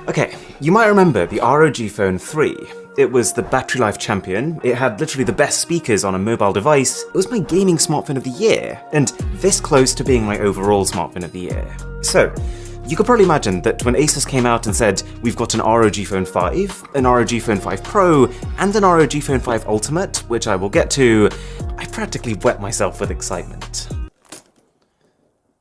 Okay, you might remember the ROG Phone 3. It was the battery life champion, it had literally the best speakers on a mobile device, it was my gaming smartphone of the year, and this close to being my overall smartphone of the year. So, you could probably imagine that when Asus came out and said, we've got an ROG Phone 5, an ROG Phone 5 Pro, and an ROG Phone 5 Ultimate, which I will get to, I practically wet myself with excitement.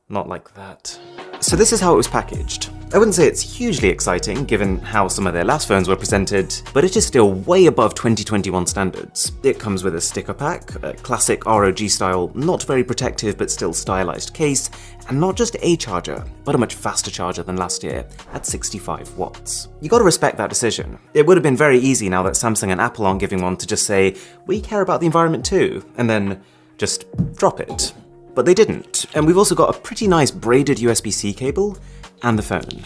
Not like that. So this is how it was packaged. I wouldn't say it's hugely exciting, given how some of their last phones were presented, but it is still way above 2021 standards. It comes with a sticker pack, a classic ROG style, not very protective but still stylized case, and not just a charger, but a much faster charger than last year, at 65 watts. You gotta respect that decision. It would have been very easy now that Samsung and Apple aren't giving one to just say, we care about the environment too, and then just drop it. But they didn't, and we've also got a pretty nice braided USB-C cable, and the phone.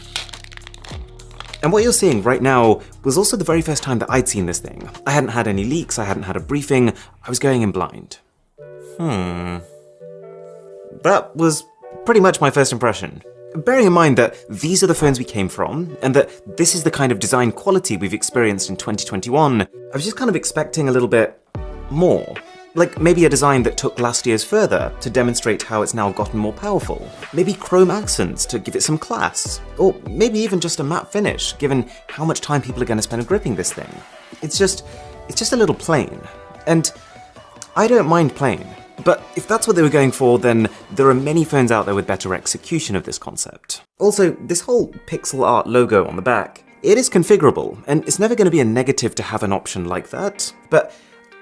And what you're seeing right now was also the very first time that I'd seen this thing. I hadn't had any leaks, I hadn't had a briefing, I was going in blind. That was pretty much my first impression. Bearing in mind that these are the phones we came from, and that this is the kind of design quality we've experienced in 2021, I was just kind of expecting a little bit more. Like maybe a design that took last year's further to demonstrate how it's now gotten more powerful. Maybe chrome accents to give it some class. Or maybe even just a matte finish, given how much time people are going to spend gripping this thing. It's just a little plain. And I don't mind plain. But if that's what they were going for, then there are many phones out there with better execution of this concept. Also, this whole pixel art logo on the back, it is configurable, and it's never going to be a negative to have an option like that. But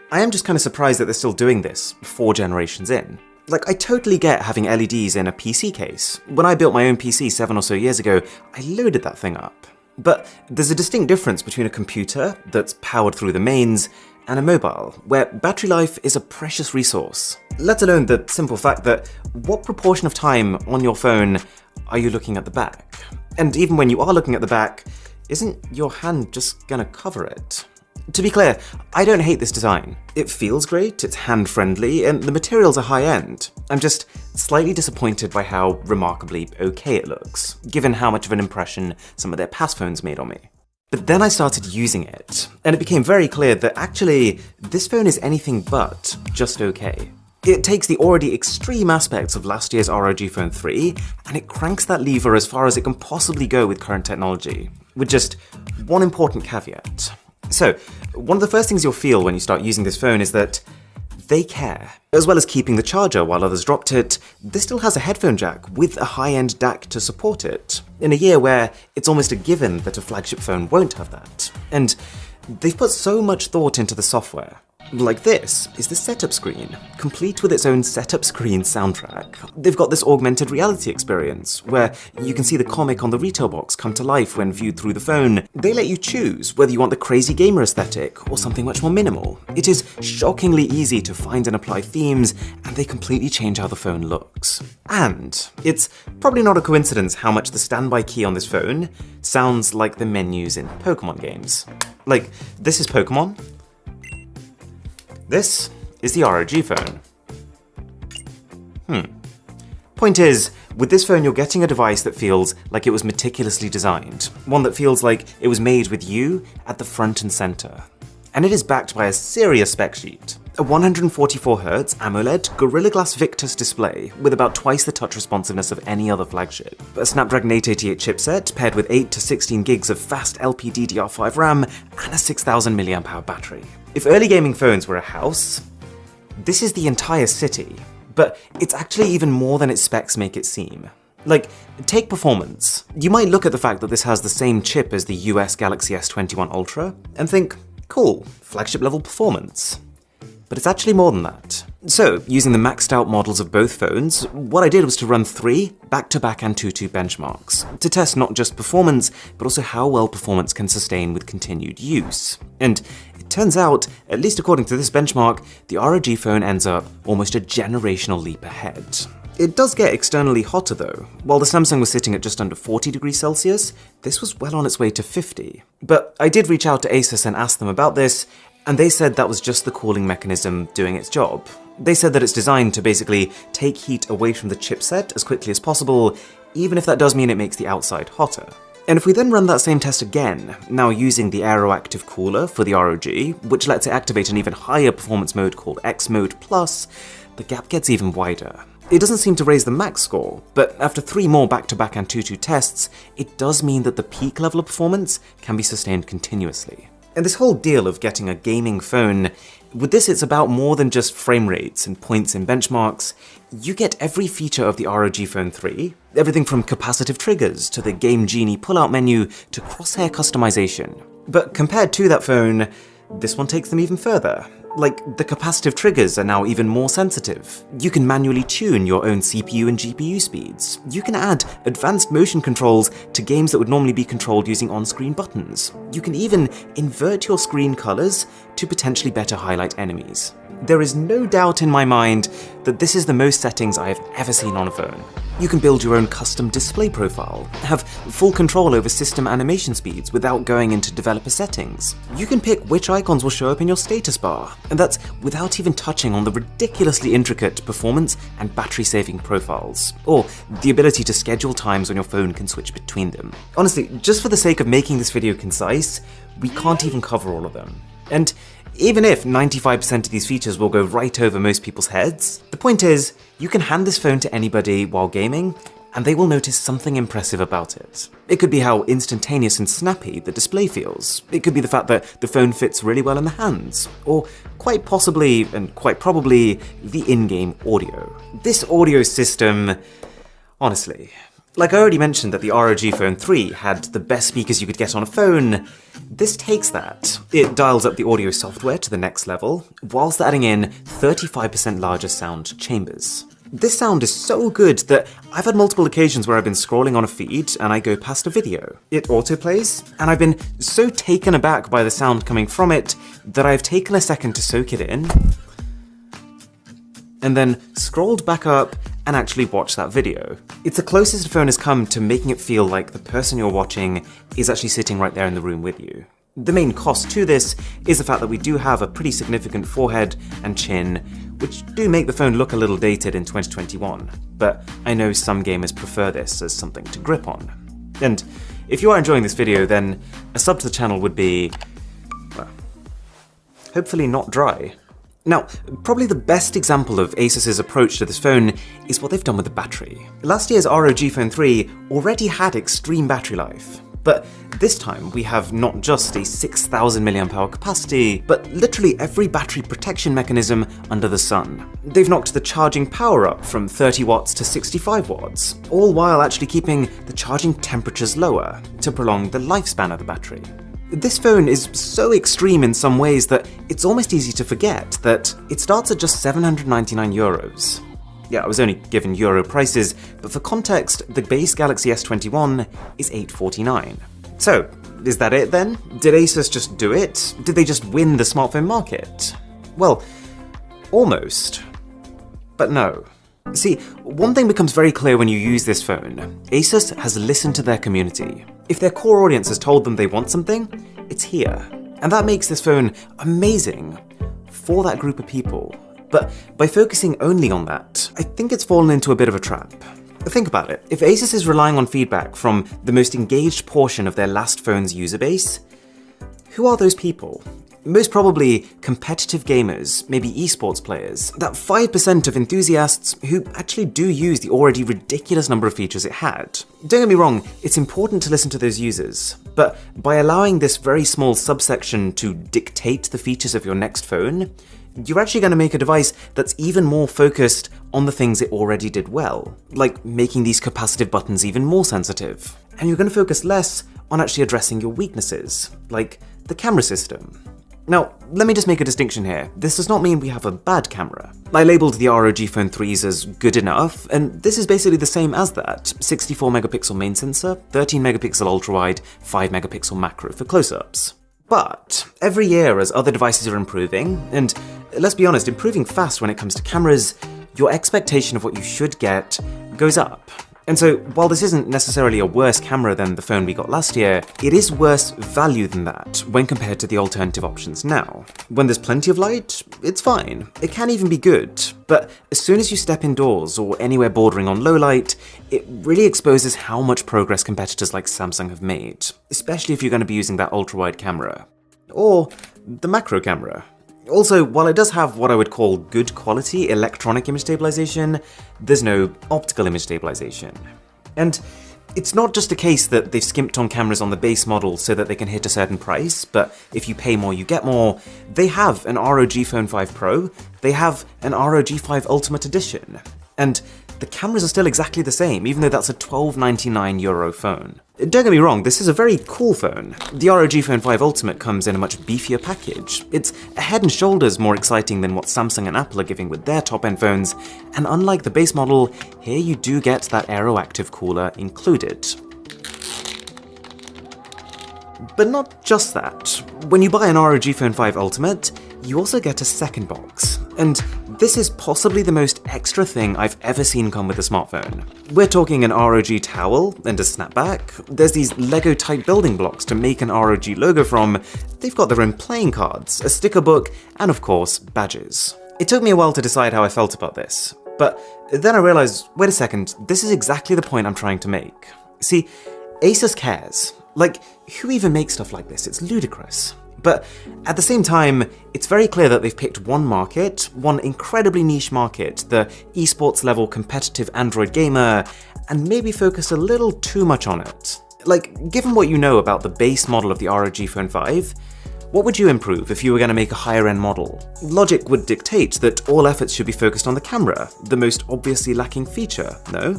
I am just kind of surprised that they're still doing this 4 generations in. Like, I totally get having LEDs in a PC case. When I built my own PC 7 or so years ago, I loaded that thing up. But there's a distinct difference between a computer that's powered through the mains and a mobile, where battery life is a precious resource. Let alone the simple fact that what proportion of time on your phone are you looking at the back? And even when you are looking at the back, isn't your hand just gonna cover it? To be clear, I don't hate this design. It feels great, it's hand-friendly, and the materials are high-end. I'm just slightly disappointed by how remarkably okay it looks, given how much of an impression some of their past phones made on me. But then I started using it, and it became very clear that actually, this phone is anything but just okay. It takes the already extreme aspects of last year's ROG Phone 3, and it cranks that lever as far as it can possibly go with current technology, with just one important caveat. So, one of the first things you'll feel when you start using this phone is that they care. As well as keeping the charger while others dropped it, this still has a headphone jack with a high-end DAC to support it, in a year where it's almost a given that a flagship phone won't have that. And they've put so much thought into the software. Like this is the setup screen, complete with its own setup screen soundtrack. They've got this augmented reality experience, where you can see the comic on the retail box come to life when viewed through the phone. They let you choose whether you want the crazy gamer aesthetic or something much more minimal. It is shockingly easy to find and apply themes, and they completely change how the phone looks. And it's probably not a coincidence how much the standby key on this phone sounds like the menus in Pokemon games. Like, this is Pokemon. This is the ROG phone. Point is, with this phone you're getting a device that feels like it was meticulously designed. One that feels like it was made with you at the front and center. And it is backed by a serious spec sheet. A 144Hz AMOLED Gorilla Glass Victus display with about twice the touch responsiveness of any other flagship. A Snapdragon 888 chipset paired with 8 to 16 gigs of fast LPDDR5 RAM and a 6000 mAh battery. If early gaming phones were a house, this is the entire city. But it's actually even more than its specs make it seem. Like, take performance. You might look at the fact that this has the same chip as the US Galaxy S21 Ultra and think, cool, flagship level performance. But it's actually more than that. So, using the maxed out models of both phones, what I did was to run 3 back-to-back Antutu benchmarks, to test not just performance, but also how well performance can sustain with continued use. And it turns out, at least according to this benchmark, the ROG phone ends up almost a generational leap ahead. It does get externally hotter though. While the Samsung was sitting at just under 40 degrees Celsius, this was well on its way to 50. But I did reach out to Asus and ask them about this, and they said that was just the cooling mechanism doing its job. They said that it's designed to basically take heat away from the chipset as quickly as possible, even if that does mean it makes the outside hotter. And if we then run that same test again, now using the Aeroactive Cooler for the ROG, which lets it activate an even higher performance mode called X Mode Plus, the gap gets even wider. It doesn't seem to raise the max score, but after 3 more back-to-back Antutu tests, it does mean that the peak level of performance can be sustained continuously. And this whole deal of getting a gaming phone, with this it's about more than just frame rates and points in benchmarks. You get every feature of the ROG Phone 3, everything from capacitive triggers to the Game Genie pull-out menu to crosshair customization. But compared to that phone, this one takes them even further. Like, the capacitive triggers are now even more sensitive. You can manually tune your own CPU and GPU speeds. You can add advanced motion controls to games that would normally be controlled using on-screen buttons. You can even invert your screen colors to potentially better highlight enemies. There is no doubt in my mind that this is the most settings I have ever seen on a phone. You can build your own custom display profile, have full control over system animation speeds without going into developer settings. You can pick which icons will show up in your status bar, and that's without even touching on the ridiculously intricate performance and battery saving profiles, or the ability to schedule times when your phone can switch between them. Honestly, just for the sake of making this video concise, we can't even cover all of them. And even if 95% of these features will go right over most people's heads, the point is, you can hand this phone to anybody while gaming, and they will notice something impressive about it. It could be how instantaneous and snappy the display feels. It could be the fact that the phone fits really well in the hands, or quite possibly, and quite probably, the in-game audio. This audio system, honestly, like I already mentioned that the ROG Phone 3 had the best speakers you could get on a phone, this takes that. It dials up the audio software to the next level, whilst adding in 35% larger sound chambers. This sound is so good that I've had multiple occasions where I've been scrolling on a feed and I go past a video. It autoplays, and I've been so taken aback by the sound coming from it that I've taken a second to soak it in, and then scrolled back up and actually watch that video. It's the closest the phone has come to making it feel like the person you're watching is actually sitting right there in the room with you. The main cost to this is the fact that we do have a pretty significant forehead and chin, which do make the phone look a little dated in 2021, but I know some gamers prefer this as something to grip on. And if you are enjoying this video, then a sub to the channel would be, well, hopefully not dry. Now, probably the best example of Asus's approach to this phone is what they've done with the battery. Last year's ROG Phone 3 already had extreme battery life, but this time we have not just a 6,000 mAh capacity, but literally every battery protection mechanism under the sun. They've knocked the charging power up from 30 watts to 65 watts, all while actually keeping the charging temperatures lower to prolong the lifespan of the battery. This phone is so extreme in some ways that it's almost easy to forget that it starts at just €799. Yeah, I was only given euro prices, but for context, the base Galaxy S21 is $849. So, is that it then? Did Asus just do it? Did they just win the smartphone market? Well, almost. But no. See, one thing becomes very clear when you use this phone. Asus has listened to their community. If their core audience has told them they want something, it's here. And that makes this phone amazing for that group of people. But by focusing only on that, I think it's fallen into a bit of a trap. Think about it. If Asus is relying on feedback from the most engaged portion of their last phone's user base, who are those people? Most probably competitive gamers, maybe esports players, that 5% of enthusiasts who actually do use the already ridiculous number of features it had. Don't get me wrong, it's important to listen to those users, but by allowing this very small subsection to dictate the features of your next phone, you're actually going to make a device that's even more focused on the things it already did well, like making these capacitive buttons even more sensitive. And you're going to focus less on actually addressing your weaknesses, like the camera system. Now, let me just make a distinction here. This does not mean we have a bad camera. I labelled the ROG Phone 3s as good enough, and this is basically the same as that. 64 megapixel main sensor, 13 megapixel ultra-wide, 5 megapixel macro for close-ups. But every year as other devices are improving, and let's be honest, improving fast when it comes to cameras, your expectation of what you should get goes up. And so, while this isn't necessarily a worse camera than the phone we got last year, it is worse value than that when compared to the alternative options now. When there's plenty of light, it's fine. It can even be good. But as soon as you step indoors or anywhere bordering on low light, it really exposes how much progress competitors like Samsung have made, especially if you're going to be using that ultra-wide camera. Or the macro camera. Also, while it does have what I would call good quality electronic image stabilization, there's no optical image stabilization. And it's not just a case that they've skimped on cameras on the base model so that they can hit a certain price, but if you pay more, you get more. They have an ROG Phone 5 Pro, they have an ROG 5 Ultimate Edition, and the cameras are still exactly the same, even though that's a €12.99 phone. Don't get me wrong, this is a very cool phone. The ROG Phone 5 Ultimate comes in a much beefier package. It's a head and shoulders more exciting than what Samsung and Apple are giving with their top-end phones, and unlike the base model, here you do get that Aeroactive cooler included. But not just that. When you buy an ROG Phone 5 Ultimate, you also get a second box. And this is possibly the most extra thing I've ever seen come with a smartphone. We're talking an ROG towel and a snapback. There's these Lego-type building blocks to make an ROG logo from. They've got their own playing cards, a sticker book, and of course, badges. It took me a while to decide how I felt about this, but then I realized, wait a second, this is exactly the point I'm trying to make. See, Asus cares. Like, who even makes stuff like this? It's ludicrous. But at the same time, it's very clear that they've picked one market, one incredibly niche market, the esports level competitive Android gamer, and maybe focused a little too much on it. Like, given what you know about the base model of the ROG Phone 5, what would you improve if you were going to make a higher end model? Logic would dictate that all efforts should be focused on the camera, the most obviously lacking feature, no?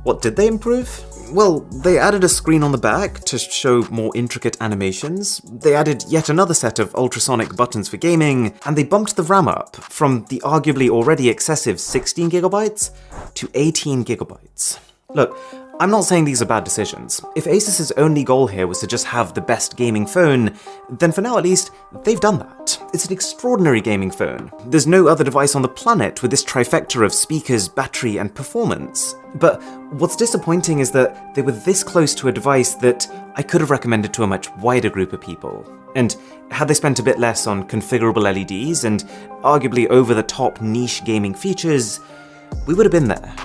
What did they improve? Well, they added a screen on the back to show more intricate animations, they added yet another set of ultrasonic buttons for gaming, and they bumped the RAM up from the arguably already excessive 16GB to 18GB. Look, I'm not saying these are bad decisions. If Asus's only goal here was to just have the best gaming phone, then for now at least, they've done that. It's an extraordinary gaming phone. There's no other device on the planet with this trifecta of speakers, battery, and performance. But what's disappointing is that they were this close to a device that I could have recommended to a much wider group of people. And had they spent a bit less on configurable LEDs and arguably over-the-top niche gaming features, we would have been there.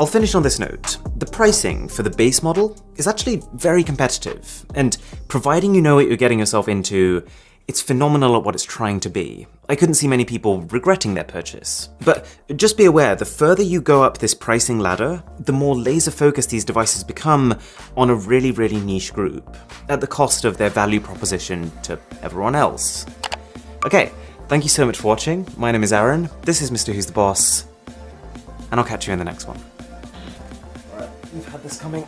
I'll finish on this note. The pricing for the base model is actually very competitive, and providing you know what you're getting yourself into, it's phenomenal at what it's trying to be. I couldn't see many people regretting their purchase. But just be aware, the further you go up this pricing ladder, the more laser-focused these devices become on a really, really niche group, at the cost of their value proposition to everyone else. Okay, thank you so much for watching. My name is Aaron, this is Mr. Who's the Boss, and I'll catch you in the next one. We've had this coming.